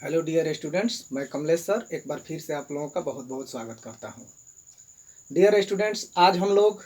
Hello dear students, मैं Kamlesh sir एक बार फिर से आप लोगों का बहुत बहुत स्वागत करता हूं। डियर स्टूडेंट्स, आज हम लोग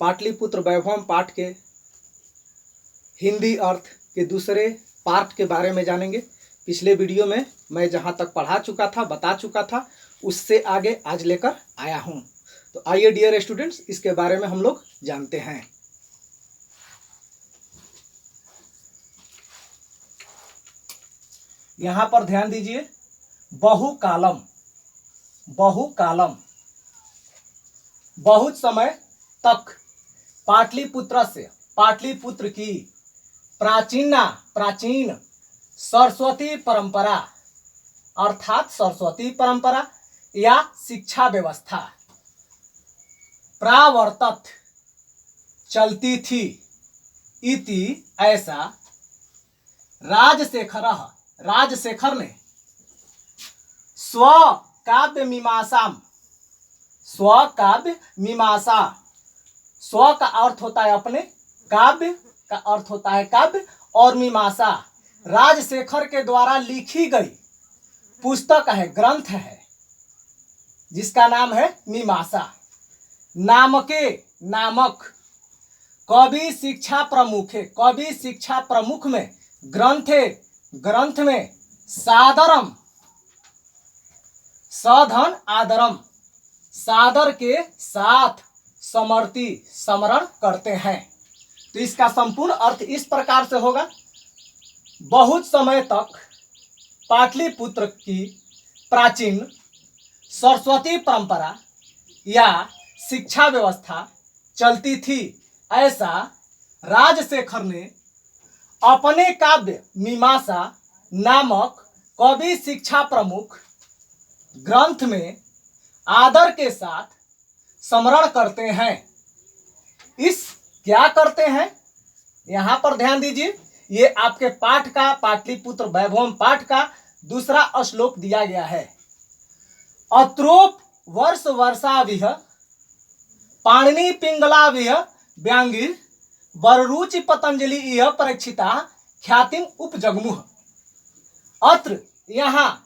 पाटलिपुत्र वैभवम पाठ के हिंदी अर्थ के दूसरे पार्ट के बारे में जानेंगे। पिछले वीडियो में मैं जहां तक पढ़ा चुका था, बता चुका था, उससे आगे आज लेकर आया हूं। तो आइए डियर स्टूडेंट्स, इसके बारे में हम लोग जानते हैं। यहां पर ध्यान दीजिए, बहुकालम। बहुकालम बहुत समय तक पाटलिपुत्र से, पाटलिपुत्र की प्राचीन सरस्वती परंपरा अर्थात सरस्वती परंपरा या शिक्षा व्यवस्था प्रावर्तत चलती थी इति ऐसा राजशेखर ने स्व काव्य मीमांसा। स्व का अर्थ होता है अपने, काव्य का अर्थ होता है काव्य, और मीमांसा राजशेखर के द्वारा लिखी गई पुस्तक है, ग्रंथ है, जिसका नाम है मीमांसा। नामक कवि शिक्षा प्रमुख है। कवि शिक्षा प्रमुख में ग्रंथ में सादरम, सधन आदरम, सादर के साथ स्मरण करते हैं। तो इसका संपूर्ण अर्थ इस प्रकार से होगा, बहुत समय तक पाटलिपुत्र की प्राचीन सरस्वती परंपरा या शिक्षा व्यवस्था चलती थी, ऐसा राजशेखर ने अपने काव्य मीमांसा नामक कवि शिक्षा प्रमुख ग्रंथ में आदर के साथ स्मरण करते हैं। क्या करते हैं, यहां पर ध्यान दीजिए, ये आपके पाठ का, पाटलिपुत्र वैभवम पाठ का दूसरा श्लोक दिया गया है। अत्रोप वर्षाविह पाणिनि पिंगलाविह व्यांगिर वररुचि पतंजलि इह परीक्षिता ख्यातिम उपजगमुह। अत्र यहाँ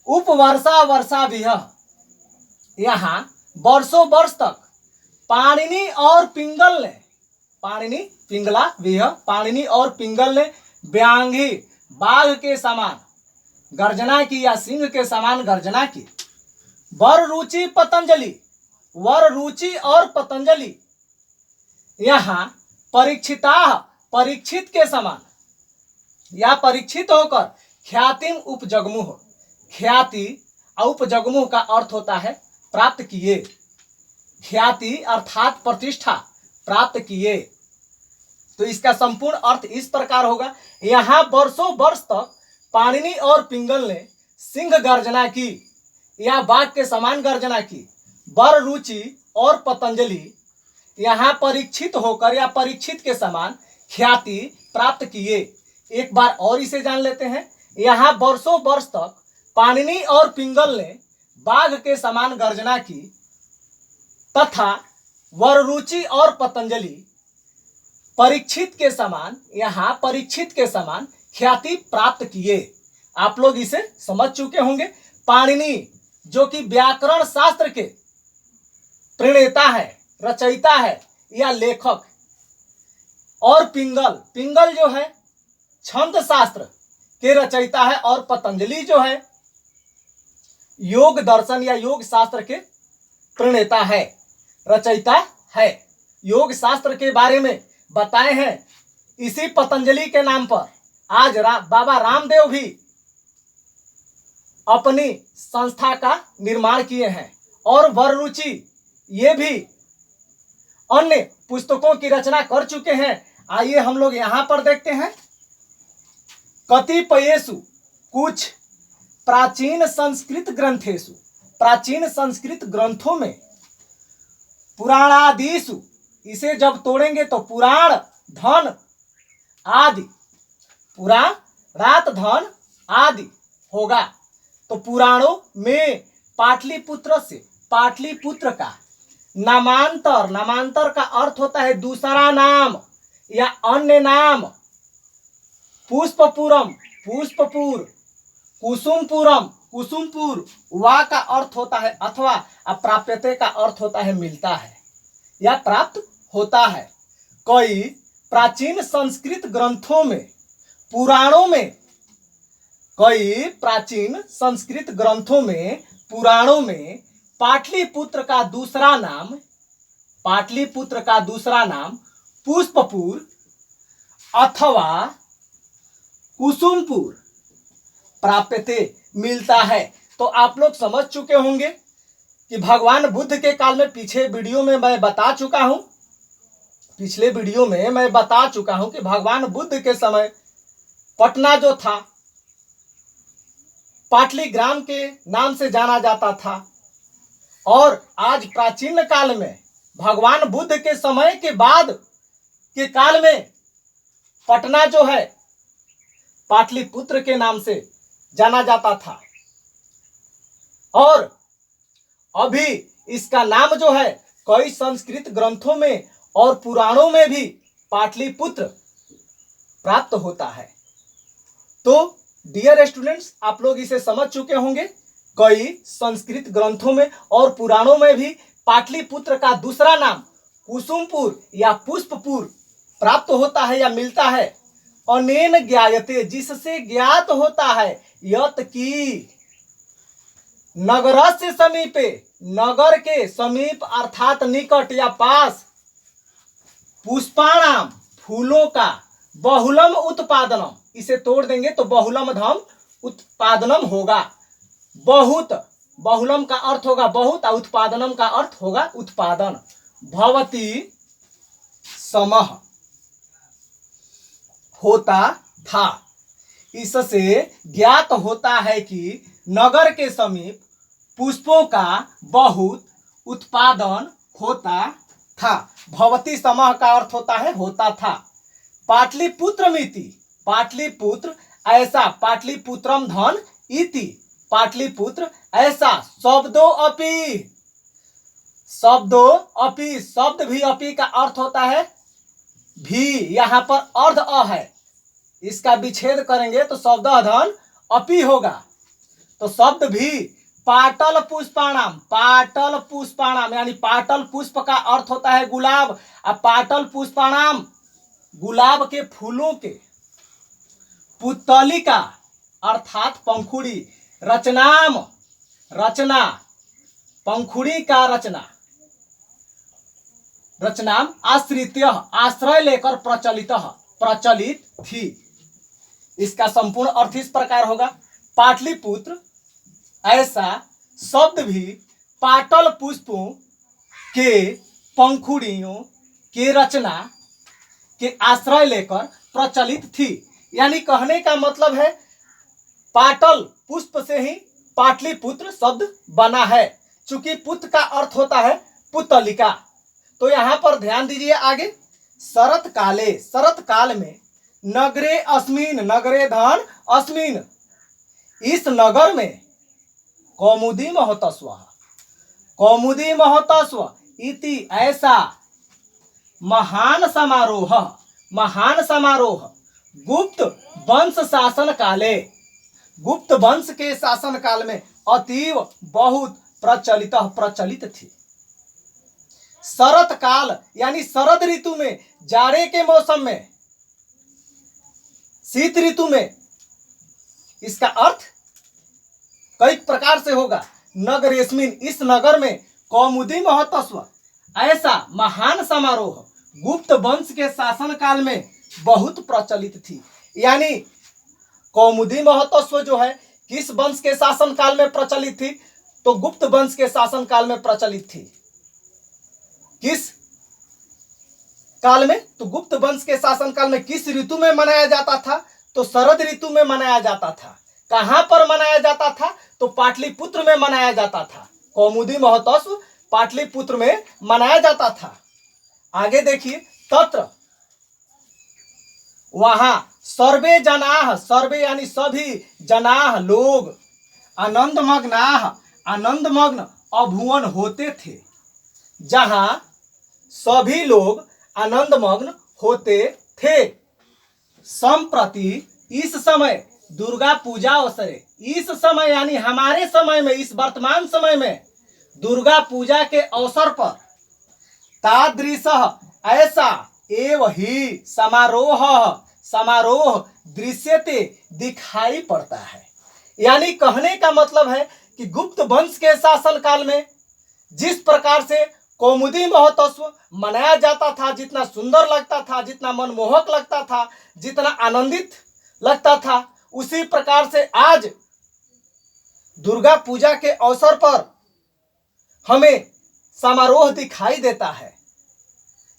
वर्षाविह, यहाँ वर्षों वर्ष तक पाणिनि और पिंगल ने, पाणिनि और पिंगल ने व्यांघि बाघ के समान गर्जना की या सिंह के समान गर्जना की। वररुचि और पतंजलि यहाँ परीक्षित के समान या परीक्षित होकर ख्यातिम उपजगमुह, ख्याति उपजगमुह का अर्थ होता है प्राप्त किए, ख्याति अर्थात प्रतिष्ठा प्राप्त किए। तो इसका संपूर्ण अर्थ इस प्रकार होगा, यहाँ वर्षों वर्ष तक पाणिनि और पिंगल ने सिंह गर्जना की या बाघ के समान गर्जना की। वररुचि और पतंजलि यहाँ परीक्षित होकर या परीक्षित के समान ख्याति प्राप्त किए। एक बार और इसे जान लेते हैं, यहाँ वर्षों वर्ष तक पाणिनि और पिंगल ने बाघ के समान गर्जना की तथा वररुचि और पतंजलि परीक्षित के समान ख्याति प्राप्त किए। आप लोग इसे समझ चुके होंगे। पाणिनि जो कि व्याकरण शास्त्र के प्रणेता है, रचयिता है या लेखक, और पिंगल जो है छंद शास्त्र के रचयिता है, और पतंजलि जो है योग दर्शन या योग शास्त्र के प्रणेता है, रचयिता है। योग शास्त्र के बारे में बताए हैं। इसी पतंजलि के नाम पर आज बाबा रामदेव भी अपनी संस्था का निर्माण किए हैं, और वररुचि ये भी अन्य पुस्तकों की रचना कर चुके हैं। आइए हम लोग यहां पर देखते हैं। कतिपयेषु, कुछ प्राचीन संस्कृत ग्रंथों में, पुराणादिषु, इसे जब तोड़ेंगे तो पुराण धन आदि होगा। तो पुराणों में पाटलिपुत्र का नामांतर का अर्थ होता है दूसरा नाम या अन्य नाम। पुष्पपुरम पुष्पपुर, कुसुमपुरम, कुसुमपुर। वा का अर्थ होता है अथवा, अप्राप्यते का अर्थ होता है मिलता है या प्राप्त होता है। कई प्राचीन संस्कृत ग्रंथों में, पुराणों में, कई प्राचीन संस्कृत ग्रंथों में, पुराणों में पाटलिपुत्र का दूसरा नाम, पाटलिपुत्र का दूसरा नाम पुष्पपुर अथवा कुसुमपुर प्राप्यते मिलता है। तो आप लोग समझ चुके होंगे कि भगवान बुद्ध के काल में, पीछे वीडियो में मैं बता चुका हूं, पिछले वीडियो में मैं बता चुका हूं कि भगवान बुद्ध के समय पटना जो था पाटलिग्राम के नाम से जाना जाता था, और आज प्राचीन काल में भगवान बुद्ध के समय के बाद के काल में पटना जो है पाटलिपुत्र के नाम से जाना जाता था। और अभी इसका नाम जो है कई संस्कृत ग्रंथों में और पुराणों में भी पाटलिपुत्र प्राप्त होता है। तो डियर स्टूडेंट्स, आप लोग इसे समझ चुके होंगे, कई संस्कृत ग्रंथों में और पुराणों में भी पाटलिपुत्र का दूसरा नाम कुसुमपुर या पुष्पपुर प्राप्त होता है या मिलता है। अनेन ज्ञायते, जिससे ज्ञात होता है, यत की नगरस्य समीपे, नगर के समीप अर्थात निकट या पास, पुष्पाणाम, फूलों का, बहुलम उत्पादनम, इसे तोड़ देंगे तो बहुलम धम उत्पादनम होगा, बहुत, बहुलम का अर्थ होगा बहुत और उत्पादनम का अर्थ होगा उत्पादन। भवती समह, होता था, इससे ज्ञात होता है कि नगर के समीप पुष्पों का बहुत उत्पादन होता था। भवती समह का अर्थ होता है होता था। पाटलिपुत्र मिति, पाटलिपुत्र ऐसा, पाटलिपुत्रम धन इति, पाटलिपुत्र ऐसा, शब्दो अपि, शब्दो अपि, शब्द भी अपि का अर्थ होता है भी, यहां पर अर्ध अ है, इसका विच्छेद करेंगे तो शब्द धन अपि होगा। तो शब्द भी पाटल पुष्पाणाम, पाटल पुष्पाणाम यानी पाटल पुष्प का अर्थ होता है गुलाब, और पाटल पुष्पाणाम गुलाब के फूलों के, पुतलिका अर्थात पंखुड़ी, रचनाम, रचना, पंखुड़ी का रचना, रचनाम आश्रित्य, आश्रय लेकर प्रचलित, प्रचलित थी। इसका संपूर्ण अर्थ इस प्रकार होगा, पाटलिपुत्र ऐसा शब्द भी पाटल पुष्पों के पंखुड़ियों के रचना के आश्रय लेकर प्रचलित थी। यानी कहने का मतलब है पाटल पुष्प से ही पाटलिपुत्र शब्द बना है, चूंकि पुत्र का अर्थ होता है पुतलिका। तो यहां पर ध्यान दीजिए आगे, शरत काले, शरत काल में, नगरे अस्मिन, नगरे धन अस्मिन, इस नगर में, कौमुदी महोत्सव, कौमुदी महोत्सव इति ऐसा, महान समारोह, महान समारोह, गुप्त वंश शासन काले, गुप्त वंश के शासन काल में अतीव बहुत प्रचलित, प्रचलित थी। शरत काल यानी शरद ऋतु में, जाड़े के मौसम में, शीत ऋतु में, इसका अर्थ कई प्रकार से होगा। नगरेस्मिन, इस नगर में, कौमुदी महोत्सव ऐसा महान समारोह गुप्त वंश के शासन काल में बहुत प्रचलित थी। यानी कौमुदी महोत्सव जो है किस वंश के शासन काल में प्रचलित थी, तो गुप्त वंश के शासन काल में प्रचलित थी। किस काल में, तो गुप्त वंश के शासन काल में किस ऋतु में मनाया जाता था, तो शरद ऋतु में मनाया जाता था। कहां पर मनाया जाता था, तो पाटलिपुत्र में मनाया जाता था। कौमुदी महोत्सव पाटलिपुत्र में मनाया जाता था। आगे देखिए, तत्र वहां सर्वे जनाह, सर्वे यानी सभी, जनाह लोग, आनंदमग्नाह आनंदमग्न अभुवन होते थे, जहां सभी लोग आनंदमग्न होते थे। संप्रति इस समय, दुर्गा पूजा अवसरे, इस समय यानी हमारे समय में, इस वर्तमान समय में दुर्गा पूजा के अवसर पर तादृश ऐसा एव ही समारोह दृश्यते दिखाई पड़ता है। यानी कहने का मतलब है कि गुप्त वंश के शासन काल में जिस प्रकार से कौमुदी महोत्सव मनाया जाता था, जितना सुंदर लगता था, जितना मनमोहक लगता था, जितना आनंदित लगता था, उसी प्रकार से आज दुर्गा पूजा के अवसर पर हमें समारोह दिखाई देता है।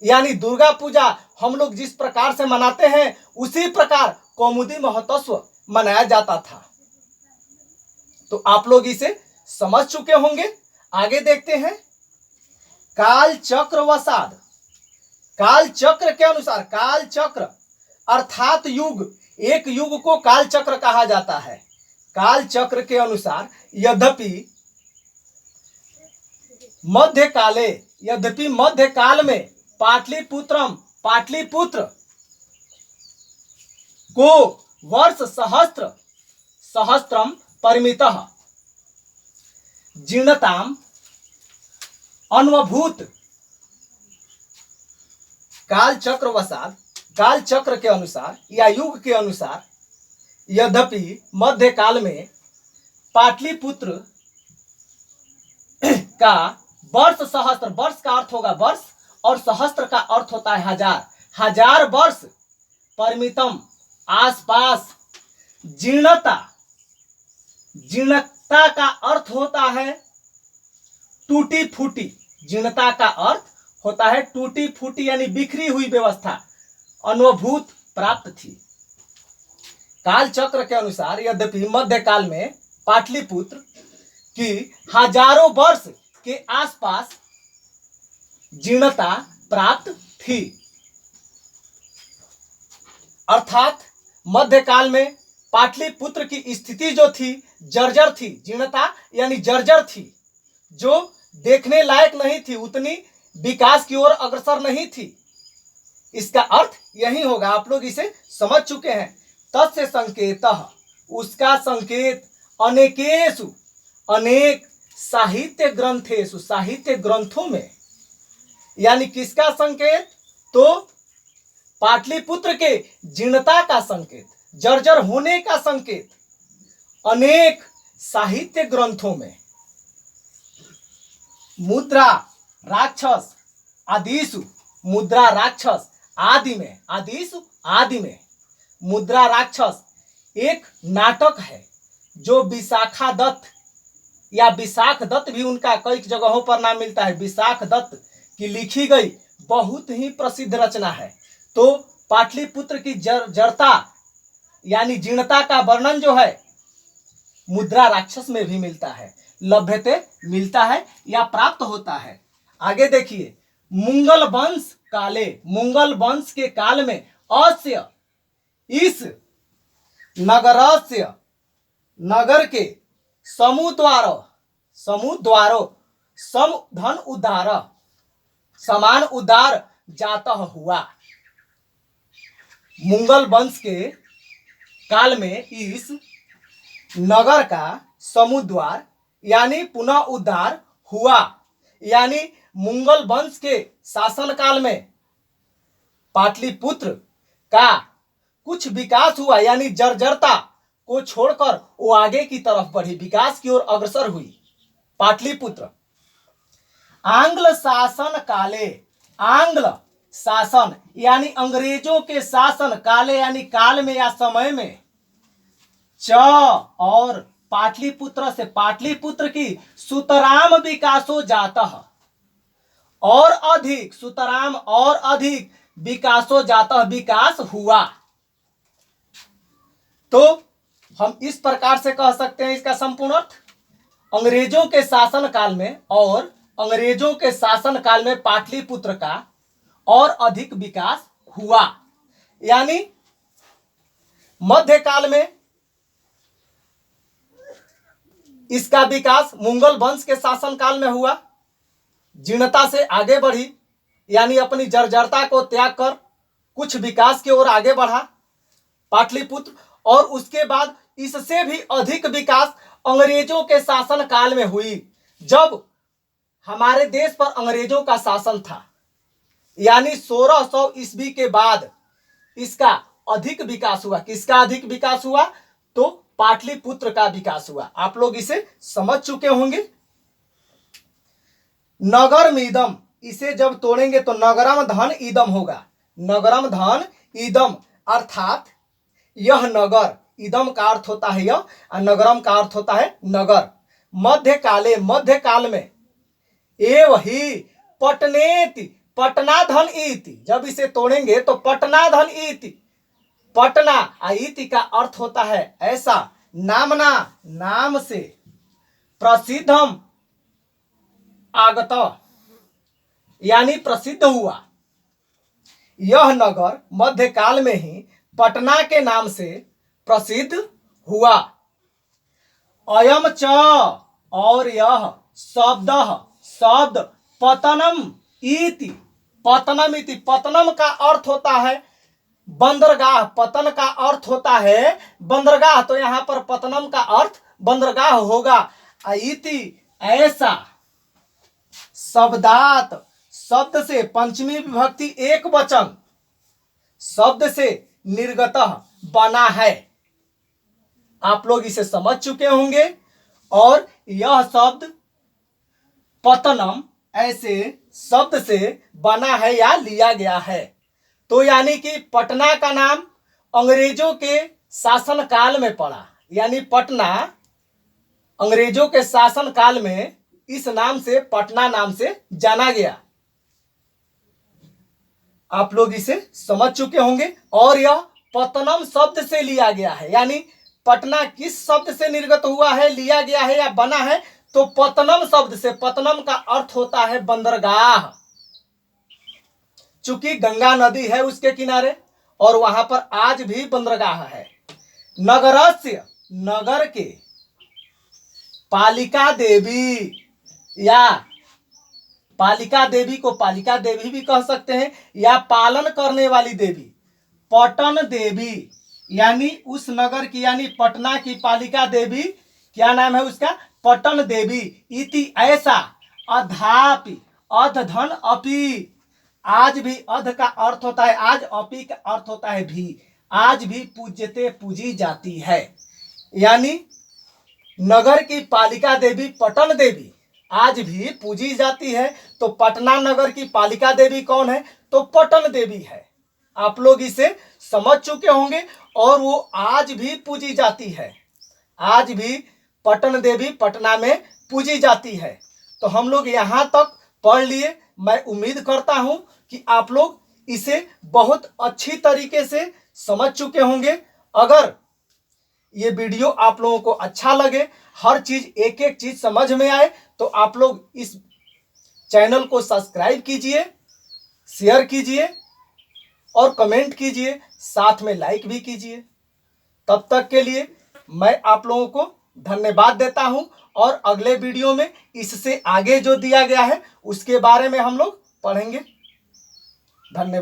यानी दुर्गा पूजा हम लोग जिस प्रकार से मनाते हैं उसी प्रकार कौमुदी महोत्सव मनाया जाता था। तो आप लोग इसे समझ चुके होंगे। आगे देखते हैं। काल चक्र वसाद, काल चक्र के अनुसार, काल चक्र अर्थात युग, एक युग को काल चक्र कहा जाता है। काल चक्र के अनुसार यद्यपि मध्यकाल में पाटलिपुत्र को वर्ष सहस्त्रम परिमितः जीर्णताम अन्वभूत। काल चक्र वसाद, काल चक्र के अनुसार या युग के अनुसार यद्यपि मध्यकाल में पाटलिपुत्र का वर्ष सहस्त्र, वर्ष का अर्थ होगा वर्ष और सहस्त्र का अर्थ होता है हजार, हजार वर्ष परिमितम आसपास, जीर्णता, जीर्णता का अर्थ होता है टूटी फूटी, जीर्णता का अर्थ होता है टूटी फूटी यानी बिखरी हुई व्यवस्था, अनुभूत प्राप्त थी। काल चक्र के अनुसार यद्यपि मध्यकाल में पाटलिपुत्र की हजारों वर्ष के आसपास जीर्णता प्राप्त थी, अर्थात मध्यकाल में पाटलिपुत्र की स्थिति जो थी जर्जर थी, जीर्णता यानी जर्जर थी, जो देखने लायक नहीं थी, उतनी विकास की ओर अग्रसर नहीं थी। इसका अर्थ यही होगा, आप लोग इसे समझ चुके हैं। तस्य संकेतः, उसका संकेत अनेकेषु, अनेक साहित्य ग्रंथेषु, साहित्य ग्रंथों में, यानी किसका संकेत, तो पाटलिपुत्र के जीर्णता का संकेत, जर्जर होने का संकेत अनेक साहित्य ग्रंथों में, मुद्रा राक्षस आदिशु, मुद्रा राक्षस आदि में, आदिशु आदि में, मुद्रा राक्षस एक नाटक है जो विशाखा दत्त या विशाख दत्त भी उनका कई जगहों पर नाम मिलता है, विशाख दत्त की लिखी गई बहुत ही प्रसिद्ध रचना है। तो पाटलिपुत्र की जड़ता यानी जीर्णता का वर्णन जो है मुद्रा राक्षस में भी मिलता है, लभ्यते मिलता है या प्राप्त होता है। आगे देखिए, मुंगल वंश काले, मुंगल वंश के काल में अस्य इस नगरस्य, नगर के समुद्वारो सम धन उद्धार, समान उद्धार जाता हुआ। मुंगल वंश के काल में इस नगर का समुद्वार यानी पुनः उद्धार हुआ, यानी मुंगल वंश के शासन काल में पाटलिपुत्र का कुछ विकास हुआ, यानी जर्जरता को छोड़कर वो आगे की तरफ बढ़ी, विकास की ओर अग्रसर हुई पाटलिपुत्र। आंग्ल शासन काले, आंग्ल शासन यानी अंग्रेजों के शासन काले यानी काल में या समय में, च और पाटलिपुत्र से, पाटलिपुत्र की सुतराम विकासो जाता, और अधिक सुतराम और अधिक विकासो जाता, विकास हुआ। तो हम इस प्रकार से कह सकते हैं इसका संपूर्ण अर्थ, अंग्रेजों के शासन काल में और अंग्रेजों के शासन काल में पाटलिपुत्र का और अधिक विकास हुआ, यानी मध्यकाल में इसका विकास मुगल वंश के शासन काल में हुआ, जीर्णता से आगे बढ़ी, यानी अपनी जर्जरता को त्याग कर कुछ विकास की ओर आगे बढ़ा पाटलिपुत्र, और उसके बाद इससे भी अधिक विकास अंग्रेजों के शासन काल में हुई, जब हमारे देश पर अंग्रेजों का शासन था। यानी 1600 ईस्वी के बाद इसका अधिक विकास हुआ। किसका अधिक विकास हुआ? तो पाटलिपुत्र का विकास हुआ। आप लोग इसे समझ चुके होंगे। नगरम इदम, इसे जब तोड़ेंगे तो नगरम धन इदम होगा। नगरम धन इदम अर्थात यह नगर, इदम का अर्थ होता है यह और नगरम का अर्थ होता है नगर। मध्यकाले, मध्यकाल में एव ही पटनेति, पटना धन इति, जब इसे तोड़ेंगे तो पटना धन इति, पटना इति का अर्थ होता है ऐसा, नामना नाम से, प्रसिद्धम आगत यानी प्रसिद्ध हुआ। यह नगर मध्यकाल में ही पटना के नाम से प्रसिद्ध हुआ। अयम च, और यह शब्द पतनम इति, पतनम इति, पतनम का अर्थ होता है बंदरगाह, पतन का अर्थ होता है बंदरगाह, तो यहां पर पतनम का अर्थ बंदरगाह होगा। इति ऐसा, शब्दात, शब्द से, पंचमी विभक्ति एक वचन, शब्द से निर्गत बना है। आप लोग इसे समझ चुके होंगे। और यह शब्द पतनम ऐसे शब्द से बना है या लिया गया है। तो यानी कि पटना का नाम अंग्रेजों के शासन काल में पड़ा, यानी पटना अंग्रेजों के शासन काल में इस नाम से, पटना नाम से जाना गया। आप लोग इसे समझ चुके होंगे। और यह पतनम शब्द से लिया गया है, यानी पटना किस शब्द से निर्गत हुआ है, लिया गया है या बना है? तो पतनम शब्द से। पतनम का अर्थ होता है बंदरगाह। चूंकि गंगा नदी है उसके किनारे और वहां पर आज भी बंदरगाह है। नगरस्य, नगर के, पालिका देवी, या पालिका देवी को पालिका देवी भी कह सकते हैं, या पालन करने वाली देवी, पटन देवी, यानी उस नगर की, यानी पटना की पालिका देवी, क्या नाम है उसका? पटन देवी। इति ऐसा, अधापि, अध धन अपि, आज भी, अध का अर्थ होता है आज, अपि का अर्थ होता है भी, आज भी पूज्यते, पूजी जाती है। यानी नगर की पालिका देवी पटन देवी आज भी पूजी जाती है। तो पटना नगर की पालिका देवी कौन है? तो पटन देवी है। आप लोग इसे समझ चुके होंगे। और वो आज भी पूजी जाती है, आज भी पटन देवी पटना में पूजी जाती है। तो हम लोग यहाँ तक पढ़ लिए। मैं उम्मीद करता हूं कि आप लोग इसे बहुत अच्छी तरीके से समझ चुके होंगे। अगर ये वीडियो आप लोगों को अच्छा लगे, हर चीज एक एक चीज समझ में आए, तो आप लोग इस चैनल को सब्सक्राइब कीजिए, शेयर कीजिए और कमेंट कीजिए, साथ में लाइक भी कीजिए। तब तक के लिए मैं आप लोगों को धन्यवाद देता हूं। और अगले वीडियो में इससे आगे जो दिया गया है उसके बारे में हम लोग पढ़ेंगे। धन्यवाद।